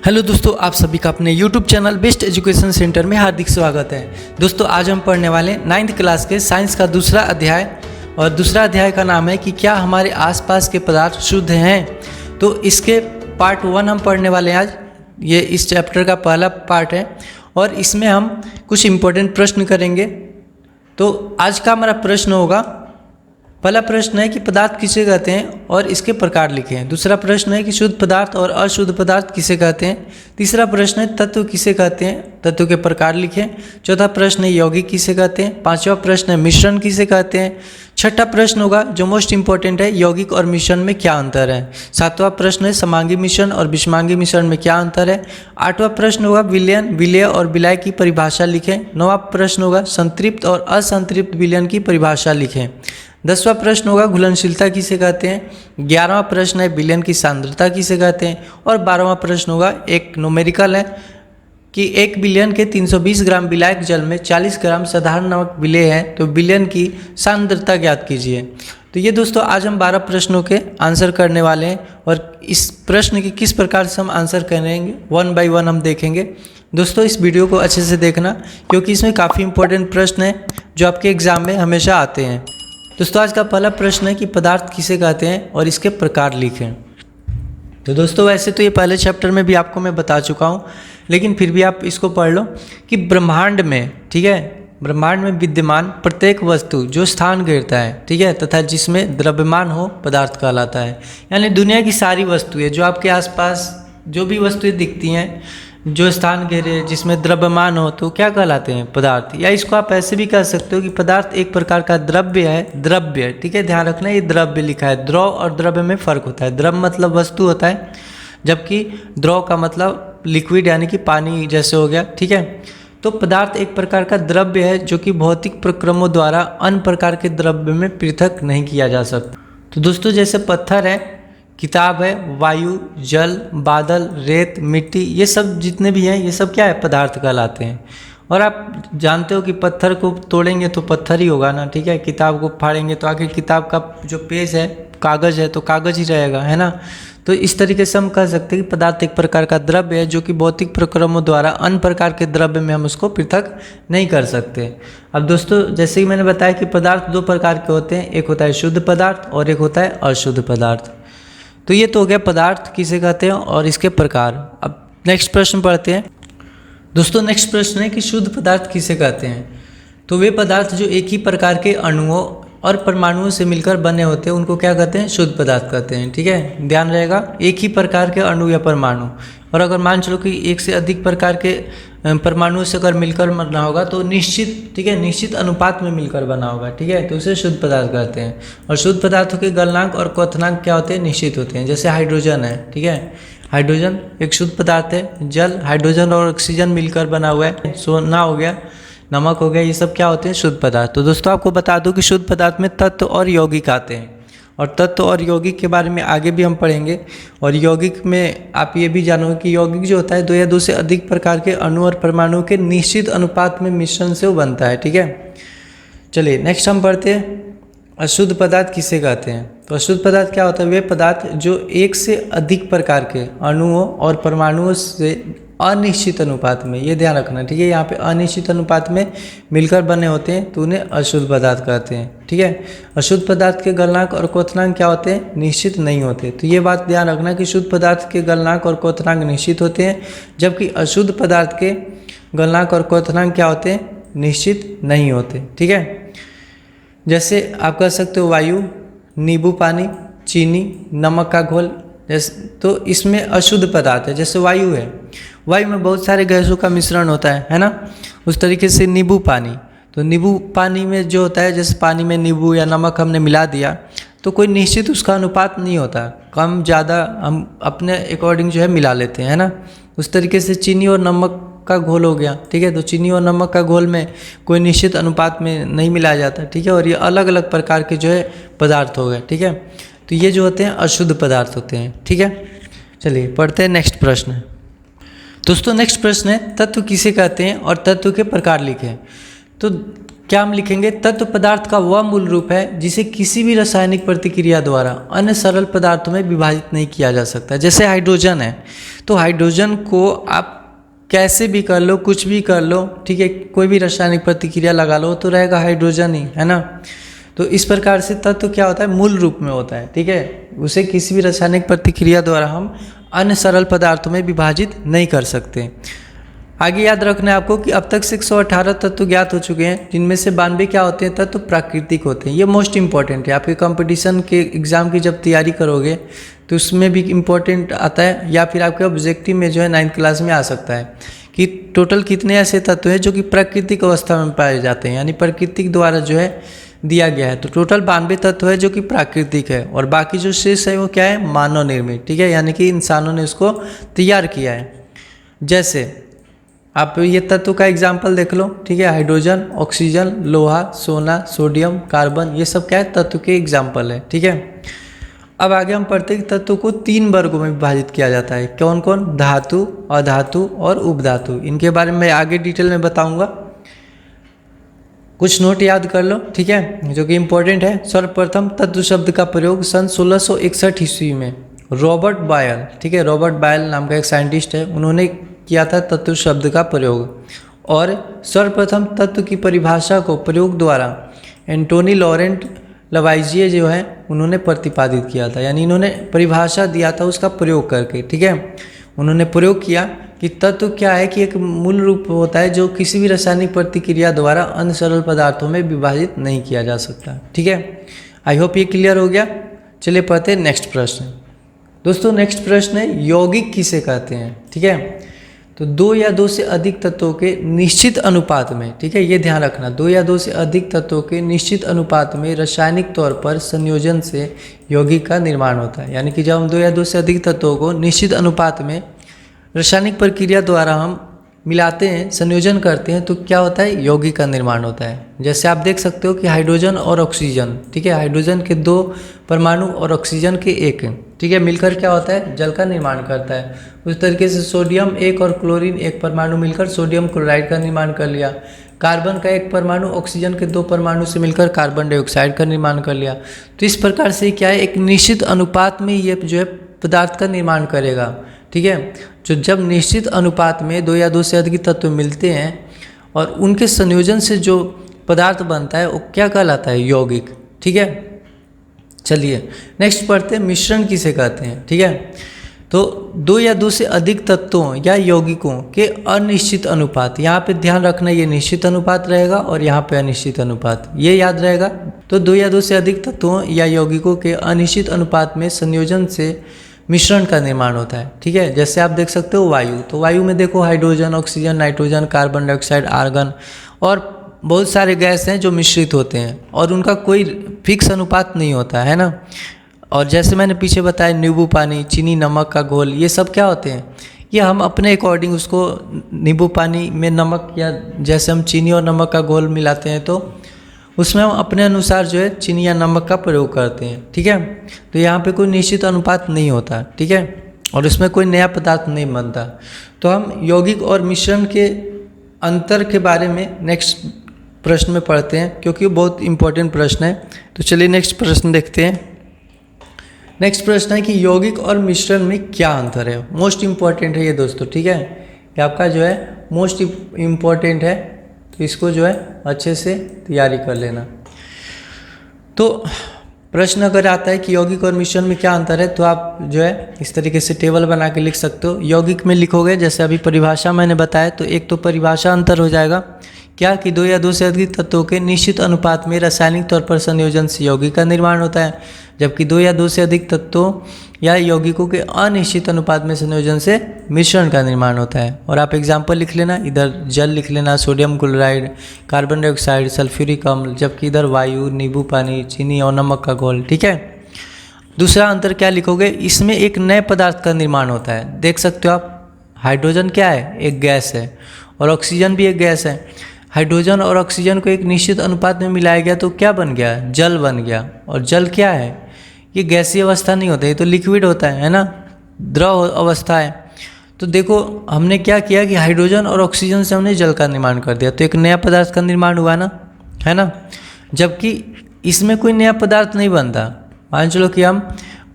Hello दोस्तों, आप सभी का अपने YouTube channel best education centre में हार्दिक स्वागत है। दोस्तों आज हम पढ़ने वाले 9th क्लास के साइंस का दूसरा अध्याय, और दूसरा अध्याय का नाम है कि क्या हमारे आसपास के पदार्थ शुद्ध हैं। तो इसके पार्ट 1 हम पढ़ने वाले हैं आज। ये इस चैप्टर का पहला पार्ट है और इसमें हम कुछ इम्पोर्टेंट प्रश्न करेंगे। तो आज का हमारा प्रश्न होगा, पहला प्रश्न है कि पदार्थ किसे कहते हैं और इसके प्रकार लिखें। दूसरा प्रश्न है कि शुद्ध पदार्थ और अशुद्ध पदार्थ किसे कहते हैं। तीसरा प्रश्न है तत्व किसे कहते हैं, तत्व के प्रकार लिखें। चौथा प्रश्न है यौगिक किसे कहते हैं। पांचवा प्रश्न है मिश्रण किसे कहते हैं। छठा प्रश्न होगा जो मोस्ट इंपॉर्टेंट है, यौगिक और मिश्रण में क्या अंतर है। सातवां प्रश्न है समांगी मिश्रण और विषमांगी मिश्रण में क्या अंतर है। आठवां प्रश्न होगा विलयन, विलेय और विलय की परिभाषा लिखें। नौवां प्रश्न होगा संतृप्त और असंतृप्त विलयन की परिभाषा लिखें। 10वां प्रश्न होगा घुलनशीलता किसे कहते हैं। 11वां प्रश्न है विलयन की सांद्रता किसे कहते हैं। और 12वां प्रश्न होगा एक न्यूमेरिकल है कि 1 बिलियन के 320 ग्राम विलायक जल में 40 ग्राम साधारण नमक विलेय है, तो विलयन की सांद्रता ज्ञात कीजिए। तो ये दोस्तों आज हम 12 प्रश्नों के आंसर करने वाले हैं और इस प्रश्न की किस प्रकार से हम आंसर करेंगे 1 बाय 1 हम देखेंगे। दोस्तों इस वीडियो को अच्छे से देखना क्योंकि इसमें काफ़ी इंपॉर्टेंट प्रश्न है जो आपके एग्जाम में हमेशा आते हैं। दोस्तों आज का पहला प्रश्न है कि पदार्थ किसे कहते हैं और इसके प्रकार लिखें। तो दोस्तों वैसे तो ये पहले चैप्टर में भी आपको मैं बता चुका हूँ, लेकिन फिर भी आप इसको पढ़ लो कि ब्रह्मांड में, ठीक है, ब्रह्मांड में विद्यमान प्रत्येक वस्तु जो स्थान घेरता है, ठीक है, तथा जिसमें द्रव्यमान हो पदार्थ कहलाता है। यानी दुनिया की सारी वस्तुएं जो आपके आसपास जो भी वस्तुएं दिखती हैं जो स्थान घेरे जिसमें द्रव्यमान हो तो क्या कहलाते हैं, पदार्थ। या इसको आप ऐसे भी कह सकते हो कि पदार्थ एक प्रकार का द्रव्य है, द्रव्य, ठीक है, ध्यान रखना ये द्रव्य लिखा है। द्रव और द्रव्य में फर्क होता है। द्रव मतलब वस्तु होता है, जबकि द्रव का मतलब लिक्विड यानी कि पानी जैसे हो गया, ठीक है। तो पदार्थ एक प्रकार का द्रव्य है जो कि भौतिक प्रक्रमों द्वारा अन्य प्रकार के द्रव्य में पृथक नहीं किया जा सकता। तो दोस्तों जैसे पत्थर है, किताब है, वायु, जल, बादल, रेत, मिट्टी, ये सब जितने भी हैं ये सब क्या है, पदार्थ कहलाते हैं। और आप जानते हो कि पत्थर को तोड़ेंगे तो पत्थर ही होगा ना, ठीक है। किताब को फाड़ेंगे तो आखिर किताब का जो पेज है, कागज़ है तो कागज़ ही रहेगा, है ना। तो इस तरीके से हम कह सकते हैं कि पदार्थ एक प्रकार का द्रव्य है जो कि भौतिक प्रक्रमों द्वारा अन्य प्रकार के द्रव्य में हम उसको पृथक नहीं कर सकते। अब दोस्तों जैसे कि मैंने बताया कि पदार्थ 2 प्रकार के होते हैं, एक होता है शुद्ध पदार्थ और एक होता है अशुद्ध पदार्थ। तो ये तो हो गया पदार्थ किसे कहते हैं और इसके प्रकार। अब नेक्स्ट प्रश्न पढ़ते हैं। दोस्तों नेक्स्ट प्रश्न है कि शुद्ध पदार्थ किसे कहते हैं। तो वे पदार्थ जो एक ही प्रकार के अणुओं और परमाणुओं से मिलकर बने होते हैं उनको क्या कहते हैं, शुद्ध पदार्थ कहते हैं, ठीक है। ध्यान रहेगा एक ही प्रकार के अणु या परमाणु, और अगर मान चलो कि एक से अधिक प्रकार के परमाणुओं से अगर मिलकर बना होगा तो निश्चित, ठीक है, निश्चित अनुपात में मिलकर बना होगा, ठीक है, तो उसे शुद्ध पदार्थ कहते हैं। और शुद्ध पदार्थों के गलनांक और क्वथनांक क्या होते हैं, निश्चित होते हैं। जैसे हाइड्रोजन है, ठीक है, हाइड्रोजन एक शुद्ध पदार्थ है। जल, हाइड्रोजन और ऑक्सीजन मिलकर बना हुआ है। सोना हो गया, नमक हो गया, ये सब क्या होते हैं, शुद्ध पदार्थ। तो दोस्तों आपको बता दूं कि शुद्ध पदार्थ में तत्व और यौगिक आते हैं, और तत्व और यौगिक के बारे में आगे भी हम पढ़ेंगे। और यौगिक में आप ये भी जानोगे कि यौगिक जो होता है 2 या 2 से अधिक प्रकार के अणु और परमाणु के निश्चित अनुपात में मिश्रण से वो बनता है, ठीक है। चलिए नेक्स्ट हम पढ़ते हैं अशुद्ध पदार्थ किसे कहते हैं। तो अशुद्ध पदार्थ क्या होता है, वे पदार्थ जो एक से अधिक प्रकार के अणुओं और परमाणुओं से अनिश्चित अनुपात में, ये ध्यान रखना, ठीक है, यहाँ पे अनिश्चित अनुपात में मिलकर बने होते हैं तो उन्हें अशुद्ध पदार्थ कहते हैं, ठीक है। अशुद्ध पदार्थ के गलनांक और क्वथनांक क्या होते हैं, निश्चित नहीं होते। तो ये बात ध्यान रखना कि शुद्ध पदार्थ के गलनांक और क्वथनांक निश्चित होते हैं, जबकि अशुद्ध पदार्थ के गलनांक और क्वथनांक क्या होते हैं, निश्चित नहीं होते, ठीक है। जैसे आप कह सकते हो वायु, नींबू पानी, चीनी, नमक का घोल, जैसे तो इसमें अशुद्ध पदार्थ है। जैसे वायु है, वायु में बहुत सारे गैसों का मिश्रण होता है ना। उस तरीके से नींबू पानी, तो नींबू पानी में जो होता है, जैसे पानी में नींबू या नमक हमने मिला दिया तो कोई निश्चित उसका अनुपात नहीं होता, कम ज़्यादा हम अपने अकॉर्डिंग जो है मिला लेते हैं, है ना। उस तरीके से चीनी और नमक का घोल हो गया, ठीक है, तो चीनी और नमक का घोल में कोई निश्चित अनुपात में नहीं मिलाया जाता, ठीक है। और ये अलग अलग प्रकार के जो है पदार्थ हो गए, ठीक है। तो ये जो होते हैं अशुद्ध पदार्थ होते हैं, ठीक है। चलिए पढ़ते हैं नेक्स्ट प्रश्न। दोस्तों नेक्स्ट प्रश्न है तत्व किसे कहते हैं और तत्व के प्रकार लिखें। तो क्या हम लिखेंगे, तत्व पदार्थ का वह मूल रूप है जिसे किसी भी रासायनिक प्रतिक्रिया द्वारा अन्य सरल पदार्थों में विभाजित नहीं किया जा सकता। जैसे हाइड्रोजन है, तो हाइड्रोजन को आप कैसे भी कर लो, कुछ भी कर लो, ठीक है, कोई भी रासायनिक प्रतिक्रिया लगा लो तो रहेगा हाइड्रोजन ही, है ना। तो इस प्रकार से तत्व क्या होता है, मूल रूप में होता है, ठीक है, उसे किसी भी रासायनिक प्रतिक्रिया द्वारा हम अन्य सरल पदार्थों में विभाजित नहीं कर सकते। आगे याद रखना है आपको कि अब तक 118 तत्व ज्ञात हो चुके हैं, जिनमें से 92 क्या होते हैं, तत्व प्राकृतिक होते हैं। ये मोस्ट इंपॉर्टेंट है, आपके कंपटीशन के एग्जाम की जब तैयारी करोगे तो उसमें भी इम्पोर्टेंट आता है, या फिर आपके ऑब्जेक्टिव में जो है 9th क्लास में आ सकता है कि टोटल कितने ऐसे तत्व हैं जो कि प्राकृतिक अवस्था में पाए जाते हैं, यानी प्राकृतिक द्वारा जो है दिया गया है। तो टोटल 92 तत्व है जो कि प्राकृतिक है, और बाकी जो शेष है वो क्या है, मानव निर्मित, ठीक है, यानी कि इंसानों ने उसको तैयार किया है। जैसे आप ये तत्व का एग्जाम्पल देख लो, ठीक है, हाइड्रोजन, ऑक्सीजन, लोहा, सोना, सोडियम, कार्बन, ये सब क्या है, तत्व के एग्जाम्पल है, ठीक है। अब आगे हम पढ़ते हैं कि तत्व को 3 वर्गों में विभाजित किया जाता है। कौन कौन, धातु, अधातु और उपधातु। इनके बारे में मैं आगे डिटेल में बताऊंगा, कुछ नोट याद कर लो, ठीक है, जो कि इम्पोर्टेंट है। सर्वप्रथम तत्व शब्द का प्रयोग सन 1661 ईस्वी में रॉबर्ट बायल, ठीक है, रॉबर्ट बायल नाम का एक साइंटिस्ट है, उन्होंने किया था तत्व शब्द का प्रयोग। और सर्वप्रथम तत्व की परिभाषा को प्रयोग द्वारा एंटोनी लॉरेंट लवाइजिए जो है उन्होंने प्रतिपादित किया था, यानी इन्होंने परिभाषा दिया था उसका प्रयोग करके, ठीक है। उन्होंने प्रयोग किया कि तत्व क्या है, कि एक मूल रूप होता है जो किसी भी रासायनिक प्रतिक्रिया द्वारा अन्य सरल पदार्थों में विभाजित नहीं किया जा सकता, ठीक है। आई होप ये क्लियर हो गया। चलिए पढ़ते हैं नेक्स्ट प्रश्न। दोस्तों नेक्स्ट प्रश्न है, यौगिक किसे कहते हैं, ठीक है। तो 2 या 2 से अधिक तत्वों के निश्चित अनुपात में, ठीक है, ये ध्यान रखना, 2 या 2 से अधिक तत्वों के निश्चित अनुपात में रासायनिक तौर पर संयोजन से यौगिक का निर्माण होता है। यानी कि जब हम 2 या 2 से अधिक तत्वों को निश्चित अनुपात में रासायनिक प्रक्रिया द्वारा हम मिलाते हैं, संयोजन करते हैं, तो क्या होता है, यौगिक का निर्माण होता है। जैसे आप देख सकते हो कि हाइड्रोजन और ऑक्सीजन, ठीक है, हाइड्रोजन के 2 परमाणु और ऑक्सीजन के 1, ठीक है, मिलकर क्या होता है, जल का निर्माण करता है। उस तरीके से सोडियम 1 और क्लोरीन 1 परमाणु मिलकर सोडियम क्लोराइड का निर्माण कर लिया। कार्बन का 1 परमाणु ऑक्सीजन के 2 परमाणु से मिलकर कार्बन डाइऑक्साइड का निर्माण कर लिया। तो इस प्रकार से क्या है, एक निश्चित अनुपात में ये जो है पदार्थ का निर्माण करेगा, ठीक है। जो जब निश्चित अनुपात में 2 या 2 से अधिक तत्व मिलते हैं और उनके संयोजन से जो पदार्थ बनता है वो क्या कहलाता है, यौगिक, ठीक है। चलिए नेक्स्ट पढ़ते हैं, मिश्रण किसे कहते हैं, ठीक है। तो 2 या 2 से अधिक तत्वों या यौगिकों के अनिश्चित अनुपात, यहाँ पे ध्यान रखना, ये निश्चित अनुपात रहेगा और यहाँ पे अनिश्चित अनुपात, ये याद रहेगा। तो 2 या 2 से अधिक तत्वों या यौगिकों के अनिश्चित अनुपात में संयोजन से मिश्रण का निर्माण होता है, ठीक है। जैसे आप देख सकते हो वायु, तो वायु में देखो hydrogen, oxygen, nitrogen, carbon dioxide, argon और बहुत सारे गैस हैं जो मिश्रित होते हैं और उनका कोई फिक्स अनुपात नहीं होता है ना। और जैसे मैंने पीछे बताया, नींबू पानी, चीनी, नमक का घोल, ये सब क्या होते हैं, ये हम अपने अकॉर्डिंग उसको नींबू पानी में नमक या जैसे हम चीनी और नमक का घोल मिलाते हैं तो उसमें हम अपने अनुसार जो है चीनी या नमक का प्रयोग करते हैं, ठीक है। तो यहाँ पे कोई निश्चित अनुपात नहीं होता, ठीक है, और उसमें कोई नया पदार्थ नहीं बनता। तो हम यौगिक और मिश्रण के अंतर के बारे में नेक्स्ट प्रश्न में पढ़ते हैं, क्योंकि वो बहुत इंपॉर्टेंट प्रश्न है। तो चलिए नेक्स्ट प्रश्न देखते हैं। नेक्स्ट प्रश्न है कि यौगिक और मिश्रण में क्या अंतर है। मोस्ट इम्पॉर्टेंट है ये दोस्तों, ठीक है, ये आपका जो है मोस्ट इम्पॉर्टेंट है, तो इसको जो है अच्छे से तैयारी कर लेना। तो प्रश्न अगर आता है कि यौगिक और मिश्रण में क्या अंतर है, तो आप जो है इस तरीके से टेबल बना के लिख सकते हो। यौगिक में लिखोगे जैसे अभी परिभाषा मैंने बताया, तो एक तो परिभाषा अंतर हो जाएगा क्या कि 2 या 2 से अधिक तत्वों के निश्चित अनुपात में रासायनिक तौर पर संयोजन से यौगिक का निर्माण होता है, जबकि 2 या 2 से अधिक तत्वों या यौगिकों के अनिश्चित अनुपात में संयोजन से मिश्रण का निर्माण होता है। और आप एग्जाम्पल लिख लेना, इधर जल लिख लेना, sodium chloride, carbon dioxide, sulphuric अम्ल, जबकि इधर वायु, नींबू पानी, चीनी और नमक का घोल, ठीक है। दूसरा अंतर क्या लिखोगे, इसमें एक नए पदार्थ का निर्माण होता है। देख सकते हो आप, हाइड्रोजन क्या है, एक गैस है, और ऑक्सीजन भी एक गैस है। हाइड्रोजन और ऑक्सीजन को एक निश्चित अनुपात में मिलाया गया तो क्या बन गया, जल बन गया। और जल क्या है, ये गैसीय अवस्था नहीं होता, ये तो लिक्विड होता है ना, द्रव अवस्था है। तो देखो हमने क्या किया कि हाइड्रोजन और ऑक्सीजन से हमने जल का निर्माण कर दिया, तो एक नया पदार्थ का निर्माण हुआ ना, है ना, जबकि इसमें कोई नया पदार्थ नहीं बनता। मान चलो कि हम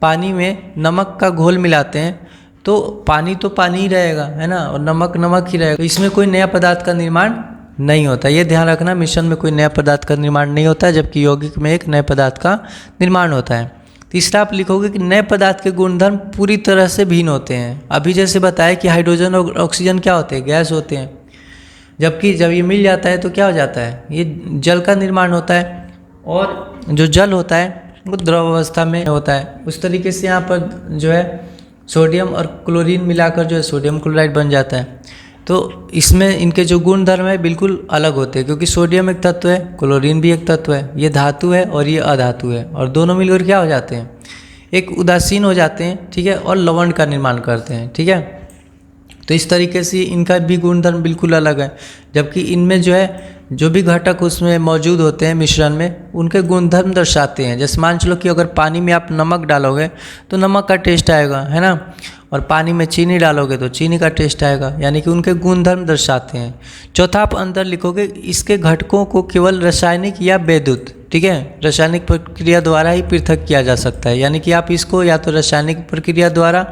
पानी में नमक का घोल मिलाते हैं तो पानी ही रहेगा, है ना, और नमक नमक ही रहेगा, तो इसमें कोई नया पदार्थ का निर्माण नहीं होता। ये ध्यान रखना, मिश्रण में कोई नया पदार्थ का निर्माण नहीं होता, जबकि यौगिक में एक नए पदार्थ का निर्माण होता है। तीसरा आप लिखोगे कि नए पदार्थ के गुणधर्म पूरी तरह से भिन्न होते हैं। अभी जैसे बताया कि हाइड्रोजन और ऑक्सीजन क्या होते हैं, गैस होते हैं, जबकि जब ये मिल जाता है तो क्या हो जाता है, ये जल का निर्माण होता है, और जो जल होता है वो द्रव अवस्था में होता है। उस तरीके से यहाँ पर जो है सोडियम और क्लोरीन मिलाकर जो है सोडियम क्लोराइड बन जाता है। तो इसमें इनके जो गुण धर्म है बिल्कुल अलग होते हैं, क्योंकि सोडियम एक तत्व है, क्लोरीन भी एक तत्व है, ये धातु है और ये अधातु है, और दोनों मिलकर क्या हो जाते हैं, एक उदासीन हो जाते हैं, ठीक है, और लवण का निर्माण करते हैं, ठीक है। तो इस तरीके से इनका भी गुणधर्म बिल्कुल अलग है, जबकि इनमें जो है जो भी घटक उसमें मौजूद होते हैं मिश्रण में, उनके गुणधर्म दर्शाते हैं। जैसे मान चलो कि अगर पानी में आप नमक डालोगे तो नमक का टेस्ट आएगा, है ना, और पानी में चीनी डालोगे तो चीनी का टेस्ट आएगा, यानी कि उनके गुणधर्म दर्शाते हैं। चौथा आप अंतर लिखोगे, इसके घटकों को केवल रासायनिक या विद्युत, ठीक है, रासायनिक प्रक्रिया द्वारा ही पृथक किया जा सकता है, यानी कि आप इसको या तो रासायनिक प्रक्रिया द्वारा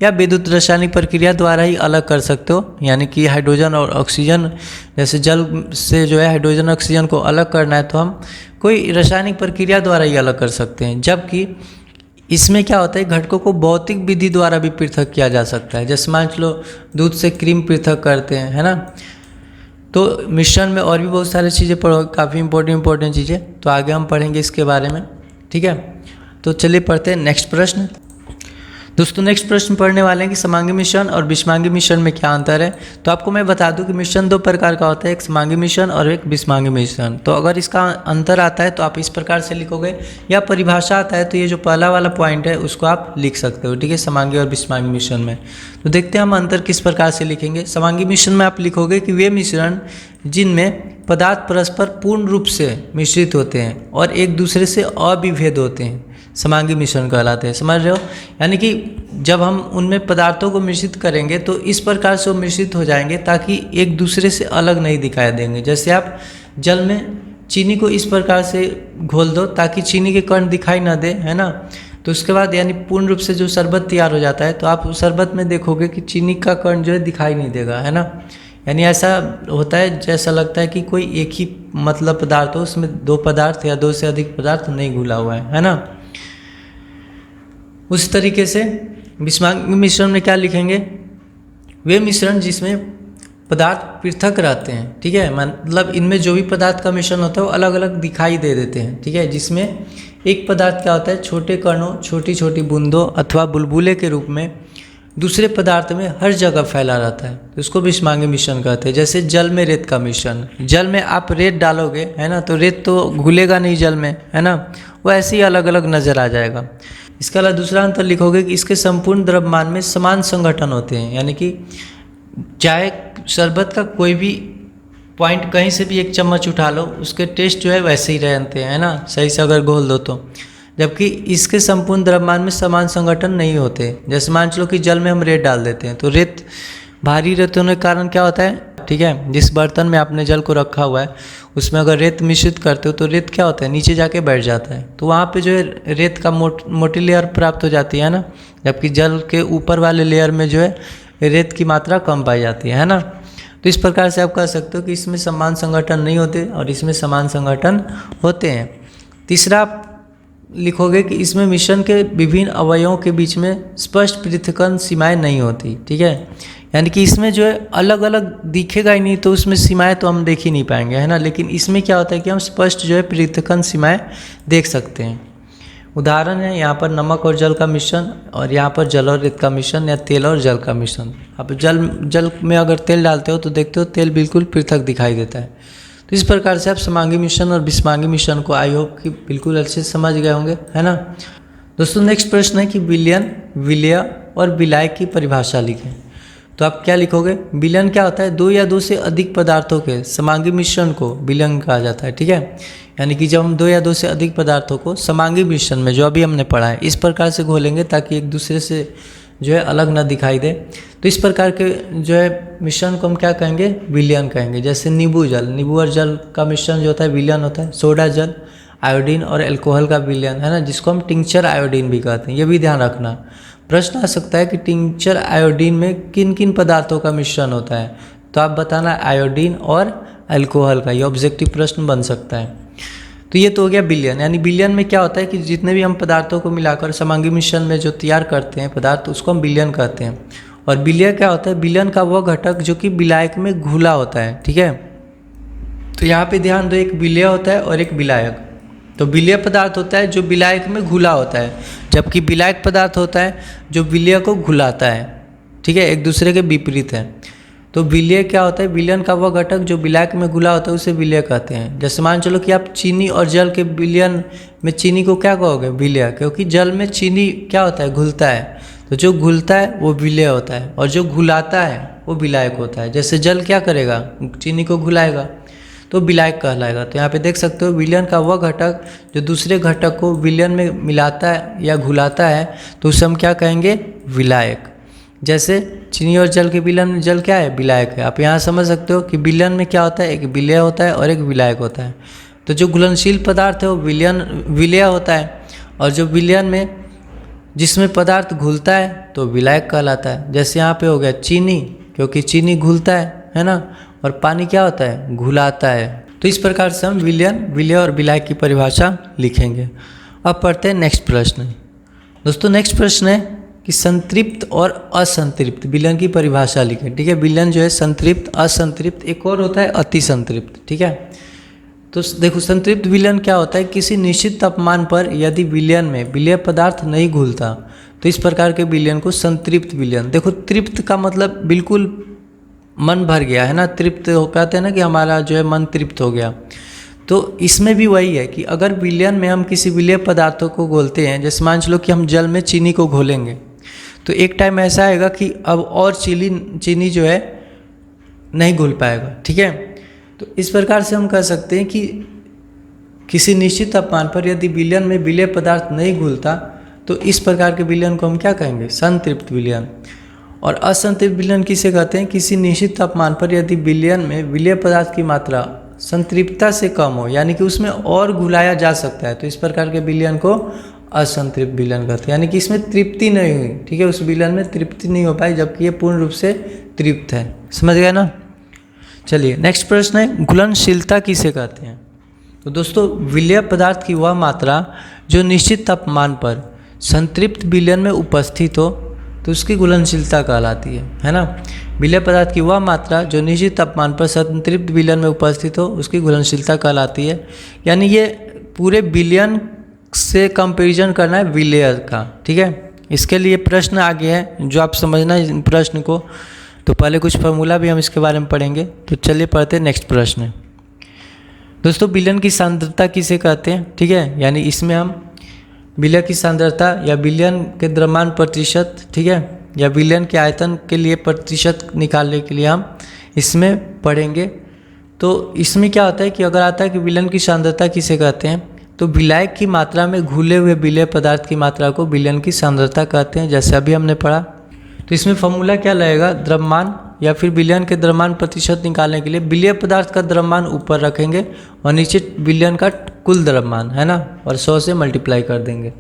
या विद्युत रासायनिक प्रक्रिया द्वारा ही अलग कर सकते हो। यानी कि हाइड्रोजन और ऑक्सीजन, जैसे जल से जो है हाइड्रोजन ऑक्सीजन को अलग करना है तो हम कोई रासायनिक प्रक्रिया द्वारा ही अलग कर सकते हैं, जबकि इसमें क्या होता है, घटकों को भौतिक विधि द्वारा भी पृथक किया जा सकता है। जैसे मान लो दूध से क्रीम पृथक करते हैं, है ना। तो मिश्रण में और भी बहुत सारी चीज़ें पढ़ो, काफ़ी इंपॉर्टेंट चीज़ें, तो आगे हम पढ़ेंगे इसके बारे में, ठीक है। तो चलिए पढ़ते हैं नेक्स्ट प्रश्न। दोस्तों नेक्स्ट प्रश्न पढ़ने वाले हैं कि समांगी मिश्रण और विषमांगी मिश्रण में क्या अंतर है। तो आपको मैं बता दूं कि मिश्रण दो प्रकार का होता है, एक समांगी मिश्रण और एक विषमांगी मिश्रण। तो अगर इसका अंतर आता है तो आप इस प्रकार से लिखोगे, या परिभाषा आता है तो ये जो पहला वाला पॉइंट है उसको आप लिख सकते हो, ठीक है, समांगी और विषमांगी मिश्रण में। तो देखते हैं हम अंतर किस प्रकार से लिखेंगे। समांगी मिश्रण में आप लिखोगे कि वे मिश्रण जिनमें पदार्थ परस्पर पूर्ण रूप से मिश्रित होते हैं और एक दूसरे से अविभेद होते हैं, समांगी मिश्रण कहलाते हैं। समझ रहे हो, यानी कि जब हम उनमें पदार्थों को मिश्रित करेंगे तो इस प्रकार से वो मिश्रित हो जाएंगे ताकि एक दूसरे से अलग नहीं दिखाई देंगे। जैसे आप जल में चीनी को इस प्रकार से घोल दो ताकि चीनी के कण दिखाई ना दे, है ना, तो उसके बाद यानी पूर्ण रूप से जो शरबत तैयार हो जाता है तो आप उस शरबत में देखोगे कि चीनी का कण जो है दिखाई नहीं देगा, है ना। यानी ऐसा होता है जैसा लगता है कि कोई एक ही मतलब पदार्थ हो, उसमें दो पदार्थ या दो से अधिक पदार्थ नहीं घुला हुआ है ना। उस तरीके से विषमांगी मिश्रण में क्या लिखेंगे, वे मिश्रण जिसमें पदार्थ पृथक रहते हैं, ठीक है, मतलब इनमें जो भी पदार्थ का मिश्रण होता है वो अलग अलग दिखाई दे देते हैं, ठीक है, जिसमें एक पदार्थ क्या होता है, छोटे कणों, छोटी छोटी बूंदों अथवा बुलबुले के रूप में दूसरे पदार्थ में हर जगह फैला रहता है, तो उसको विषमांगी मिश्रण कहते हैं। जैसे जल में रेत का मिश्रण, जल में आप रेत डालोगे, है ना, तो रेत तो घुलेगा नहीं जल में, है ना, वो ऐसे ही अलग अलग नज़र आ जाएगा। इसके अलावा दूसरा अंतर लिखोगे कि इसके संपूर्ण द्रव्यमान में समान संगठन होते हैं, यानी कि चाहे शरबत का कोई भी पॉइंट कहीं से भी एक चम्मच उठा लो, उसके टेस्ट जो है वैसे ही रहते हैं, है ना, सही से अगर घोल दो तो। जबकि इसके संपूर्ण द्रव्यमान में समान संगठन नहीं होते। जैसे मान लो कि जल में हम रेत डाल देते हैं तो रेत भारी रेत होने के कारण क्या होता है, ठीक है, जिस बर्तन में आपने जल को रखा हुआ है उसमें अगर रेत मिश्रित करते हो तो रेत क्या होता है, नीचे जाके बैठ जाता है, तो वहाँ पे जो है रेत का मोटी लेयर प्राप्त हो जाती है ना, जबकि जल के ऊपर वाले लेयर में जो है रेत की मात्रा कम पाई जाती है ना। तो इस प्रकार से आप कह सकते हो कि इसमें समान संगठन नहीं होते और इसमें समान संगठन होते हैं। तीसरा आप लिखोगे कि इसमें मिश्रण के विभिन्न अवयवों के बीच में स्पष्ट पृथक्करण सीमाएं नहीं होती, ठीक है, यानी कि इसमें जो है अलग अलग दिखेगा ही नहीं, तो उसमें सीमाएं तो हम देख ही नहीं पाएंगे, है ना। लेकिन इसमें क्या होता है कि हम स्पष्ट जो है पृथक्करण सीमाएं देख सकते हैं। उदाहरण है यहाँ पर नमक और जल का मिश्रण, और यहाँ पर जल और रेत का मिश्रण या तेल और जल का मिश्रण। आप जल में अगर तेल डालते हो तो देखते हो तेल बिल्कुल पृथक दिखाई देता है। तो इस प्रकार से आप समांगी मिश्रण और विषमांगी मिश्रण को आई होप कि बिल्कुल अच्छे से समझ गए होंगे, है ना। दोस्तों नेक्स्ट प्रश्न है कि विलयन, विलेय और विलाय की परिभाषा लिखें। तो आप क्या लिखोगे, विलयन क्या होता है, दो या दो से अधिक पदार्थों के समांगी मिश्रण को विलयन कहा जाता है, ठीक है, यानी कि जब हम दो या दो से अधिक पदार्थों को समांगी मिश्रण में जो अभी हमने पढ़ा है इस प्रकार से घोलेंगे ताकि एक दूसरे से जो है अलग ना दिखाई दे, तो इस प्रकार के जो है मिश्रण को हम क्या कहेंगे, विलयन कहेंगे। जैसे नींबू जल, नींबू और जल का मिश्रण जो होता है विलयन होता है। सोडा जल आयोडीन और अल्कोहल का विलयन है ना, जिसको हम टिंचर आयोडीन भी कहते हैं। ये भी ध्यान रखना। प्रश्न आ सकता है कि टिंचर आयोडीन में किन किन पदार्थों का मिश्रण होता है, तो आप बताना आयोडीन और अल्कोहल का। ये ऑब्जेक्टिव प्रश्न बन सकता है। तो ये तो हो गया विलयन। यानी विलयन में क्या होता है कि जितने भी हम पदार्थों को मिलाकर समांगी मिश्रण में जो तैयार करते हैं पदार्थ, उसको हम विलयन कहते हैं। और विलय क्या होता है, विलयन का वह घटक जो कि विलायक में घुला होता है। ठीक है, तो यहाँ पे ध्यान दो, एक विलय होता है और एक विलायक। तो विलय पदार्थ होता है जो विलायक में घुला होता है, जबकि विलायक पदार्थ होता है जो विलय को घुलाता है। ठीक है, एक दूसरे के विपरीत है। तो विलय क्या होता है, विलयन का वह घटक जो विलायक में घुला होता है उसे विलय कहते हैं। जैसे मान चलो कि आप चीनी और जल के विलयन में चीनी को क्या कहोगे, विलय, क्योंकि जल में चीनी क्या होता है, घुलता है। तो जो घुलता है वो विलय होता है और जो घुलाता है वो विलायक होता है। जैसे जल क्या करेगा, चीनी को घुलाएगा, तो विलायक कहलाएगा। तो यहाँ पे देख सकते हो विलयन का वह घटक जो दूसरे घटक को विलयन में मिलाता है या घुलाता है, तो उसे हम क्या कहेंगे, विलायक। जैसे चीनी और जल के विलयन में जल क्या है, विलायक है। आप यहाँ समझ सकते हो कि विलयन में क्या होता है, एक विलय होता है और एक विलायक होता है। तो जो घुलनशील पदार्थ है वो विलय होता है, और जो विलयन में जिसमें पदार्थ घुलता है तो विलायक कहलाता है। जैसे यहाँ पे हो गया चीनी, क्योंकि चीनी घुलता है ना, और पानी क्या होता है, घुलाता है। तो इस प्रकार से हम विलयन, विलय और विलायक की परिभाषा लिखेंगे। अब पढ़ते हैं नेक्स्ट प्रश्न। दोस्तों नेक्स्ट प्रश्न है कि संतृप्त और असंतृप्त विलयन की परिभाषा लिखें। ठीक है, विलयन जो है संतृप्त, असंतृप्त, एक और होता है अति संतृप्त। ठीक है, तो देखो संतृप्त विलयन क्या होता है, किसी निश्चित तापमान पर यदि विलयन में विलय पदार्थ नहीं घुलता तो इस प्रकार के विलयन को संतृप्त विलयन। देखो तृप्त का मतलब बिल्कुल मन भर गया है ना, तृप्त कहते हैं ना कि हमारा जो है मन तृप्त हो गया। तो इसमें भी वही है कि अगर विलयन में हम किसी विलय पदार्थों को घोलते हैं, जैसे मान लो कि हम जल में चीनी को घोलेंगे, तो एक टाइम ऐसा आएगा कि अब और चीनी जो है नहीं घुल पाएगा। ठीक है, तो इस प्रकार से हम कह सकते हैं कि किसी निश्चित तापमान पर यदि विलयन में विलय पदार्थ नहीं घुलता तो इस प्रकार के विलयन को हम क्या कहेंगे, संतृप्त विलयन। और असंतृप्त विलयन किसे कहते हैं, किसी निश्चित तापमान पर यदि विलयन में विलय पदार्थ की मात्रा संतृप्तता से कम हो, यानी कि उसमें और घुलाया जा सकता है, तो इस प्रकार के विलयन को असंतृप्त विलयन कहते हैं। यानी कि इसमें तृप्ति नहीं हुई। ठीक है, उस विलयन में तृप्ति नहीं हो पाई, जबकि ये पूर्ण रूप से तृप्त है। समझ गए ना। चलिए नेक्स्ट प्रश्न है, घुलनशीलता किसे कहते हैं। तो दोस्तों विलय पदार्थ की वह मात्रा जो निश्चित तापमान पर संतृप्त विलयन में उपस्थित हो तो उसकी घुलनशीलता कहलाती है ना। विलय पदार्थ की वह मात्रा जो निश्चित तापमान पर संतृप्त विलयन में उपस्थित हो उसकी घुलनशीलता कहलाती है। यानी ये पूरे विलयन से कंपैरिजन करना है विलय का। ठीक है, इसके लिए प्रश्न आगे है जो आप समझना है प्रश्न को। तो पहले कुछ फार्मूला भी हम इसके बारे में पढ़ेंगे। तो चलिए पढ़ते हैं नेक्स्ट प्रश्न। दोस्तों विलयन की सांद्रता किसे कहते हैं। ठीक है, यानी इसमें हम विलय की सांद्रता या विलयन के द्रव्यमान प्रतिशत, ठीक है, या विलयन के आयतन के लिए प्रतिशत निकालने के लिए हम इसमें पढ़ेंगे। तो इसमें क्या होता है कि अगर आता है कि विलयन की सांद्रता किसे कहते हैं, तो विलायक की मात्रा में घुले हुए विलय पदार्थ की मात्रा को विलयन की सांद्रता कहते हैं, जैसे अभी हमने पढ़ा। तो इसमें फॉर्मूला क्या लगेगा, द्रव्यमान या फिर विलयन के द्रव्यमान प्रतिशत निकालने के लिए विलय पदार्थ का द्रव्यमान ऊपर रखेंगे और नीचे विलयन का कुल द्रव्यमान, है ना, और 100 से मल्टीप्लाई कर देंगे।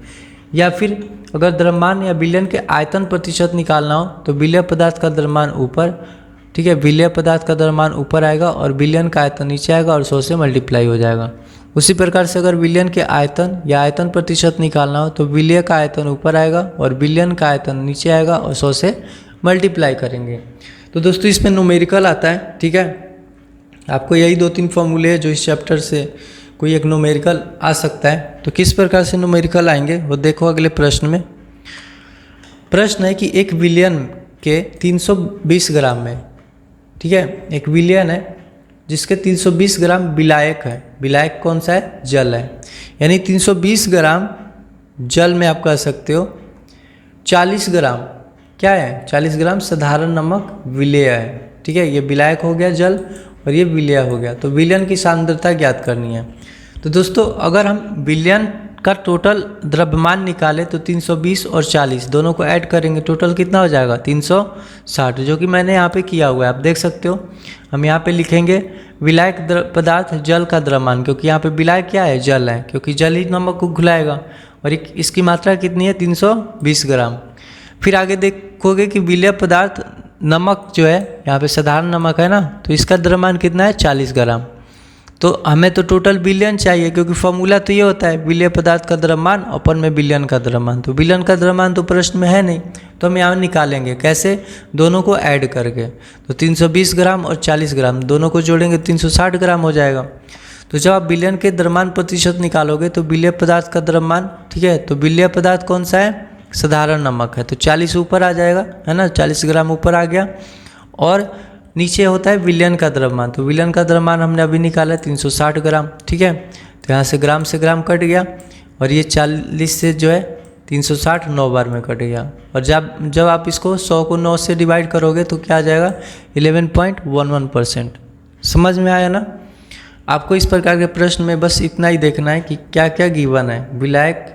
या फिर अगर द्रव्यमान या विलयन के आयतन प्रतिशत निकालना हो तो विलय पदार्थ का द्रव्यमान ऊपर, ठीक है, विलय पदार्थ का द्रव्यमान ऊपर आएगा और विलयन का आयतन नीचे आएगा और 100 से मल्टीप्लाई हो जाएगा। उसी प्रकार से अगर विलयन के आयतन या आयतन प्रतिशत निकालना हो तो विलय का आयतन ऊपर आएगा और विलयन का आयतन नीचे आएगा और 100 से मल्टीप्लाई करेंगे। तो दोस्तों इसमें न्यूमेरिकल आता है। ठीक है, आपको यही 2-3 फॉर्मूले हैं जो इस चैप्टर से कोई एक न्यूमेरिकल आ सकता है। तो किस प्रकार से न्यूमेरिकल आएंगे वो देखो अगले प्रश्न में। प्रश्न है कि एक विलयन के 320 ग्राम में, ठीक है, एक विलयन है जिसके 320 ग्राम विलायक है। विलायक कौन सा है, जल है। यानी 320 ग्राम जल में आप कह सकते हो 40 ग्राम क्या है, 40 ग्राम साधारण नमक विलेय है। ठीक है, ये विलायक हो गया जल और ये विलेय हो गया। तो विलयन की सांद्रता ज्ञात करनी है। तो दोस्तों अगर हम विलयन का टोटल द्रव्यमान निकाले तो 320 और 40 दोनों को ऐड करेंगे, टोटल कितना हो जाएगा 360, जो कि मैंने यहाँ पे किया हुआ है, आप देख सकते हो। हम यहाँ पे लिखेंगे विलायक पदार्थ जल का द्रव्यमान, क्योंकि यहाँ पे विलायक क्या है, जल है, क्योंकि जल ही नमक को घुलाएगा। और इसकी मात्रा कितनी है 320 ग्राम। फिर आगे देखोगे कि विलेय पदार्थ नमक जो है, यहाँ पे साधारण नमक है ना, तो इसका द्रव्यमान कितना है 40 ग्राम। तो हमें तो टोटल बिलियन चाहिए, क्योंकि फॉर्मूला तो ये होता है विलेय पदार्थ का द्रव्यमान अपन में बिलियन का द्रव्यमान। तो बिलियन का द्रव्यमान तो प्रश्न में है नहीं, तो हम यहाँ निकालेंगे कैसे, दोनों को ऐड करके। तो 320 ग्राम और 40 ग्राम दोनों को जोड़ेंगे 360 ग्राम हो जाएगा। तो जब आप बिलियन के द्रव्यमान प्रतिशत निकालोगे तो विलेय पदार्थ का द्रव्यमान, ठीक है, तो विलेय पदार्थ कौन सा है, साधारण नमक है, तो 40 ऊपर आ जाएगा, है ना, 40 ग्राम ऊपर आ गया। और नीचे होता है विलयन का द्रव्यमान, तो विलयन का द्रव्यमान हमने अभी निकाला 360 ग्राम, ठीक है। तो यहाँ से ग्राम कट गया, और ये 40 से जो है 360 9 बार में कट गया। और जब आप इसको 100 को 9 से डिवाइड करोगे तो क्या आ जाएगा 11.11%। समझ में आया ना। आपको इस प्रकार के प्रश्न में बस इतना ही देखना है कि क्या क्या गिवन है, विलायक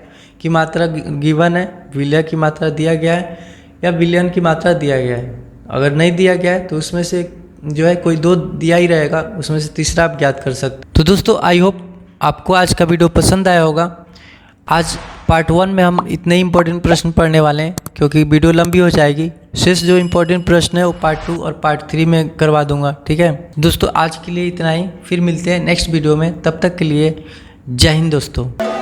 की मात्रा गिवन है, विलय की मात्रा दिया गया है, या विलयन की मात्रा दिया गया है। अगर नहीं दिया गया है तो उसमें से जो है कोई दो दिया ही रहेगा, उसमें से तीसरा आप ज्ञात कर सकते। तो दोस्तों आई होप आपको आज का वीडियो पसंद आया होगा। आज पार्ट 1 में हम इतने इंपॉर्टेंट प्रश्न पढ़ने वाले हैं, क्योंकि वीडियो लंबी हो जाएगी। शेष जो इंपॉर्टेंट प्रश्न है वो पार्ट 2 और पार्ट 3 में करवा दूंगा, ठीक है दोस्तों। आज के लिए इतना ही, फिर मिलते हैं नेक्स्ट वीडियो में, तब तक के लिए जय हिंद दोस्तों।